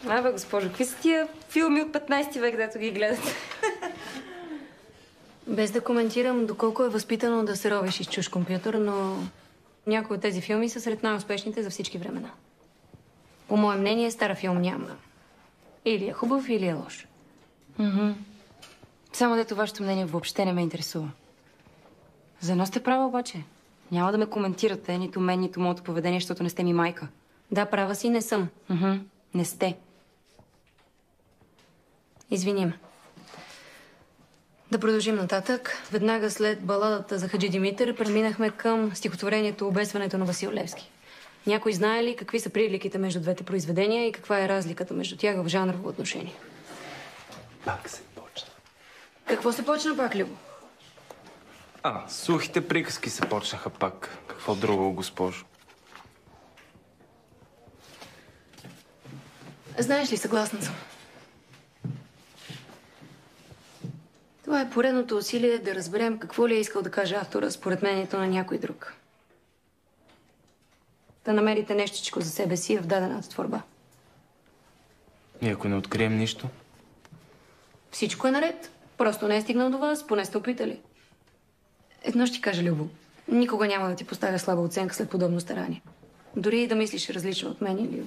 Абе, госпожо, какви са тия филми от 15 век, дето ги гледате? Без да коментирам доколко е възпитано да се ровиш из чуж компютър, но някои от тези филми са сред най-успешните за всички времена. По мое мнение, стар филм няма. Или е хубав, или е лош. Само дето вашето мнение въобще не ме интересува. За едно сте права обаче. Няма да ме коментирате, нито мен, нито моето поведение, защото не сте ми майка. Да, права си, не съм. Не сте. Извини ме. Да продължим нататък. Веднага след баладата за Хаджи Димитър преминахме към стихотворението "Обесването" на Васил Левски. Някой знае ли какви са приликите между двете произведения и каква е разликата между тях в жанрово отношение? Пак се почна. Какво се почна пак, Любо? Сухите приказки се почнаха пак. Какво друго, госпожо? Знаеш ли, съгласна съм. Това е поредното усилие да разберем какво ли е искал да каже автора според мнението на някой друг. Да намерите нещичко за себе си в дадената творба. И ако не открием нищо? Всичко е наред. Просто не е стигнал до вас, поне сте опитали. Едно ще ти кажа, Любо. Никога няма да ти поставя слаба оценка след подобно старание. Дори и да мислиш различно от мен или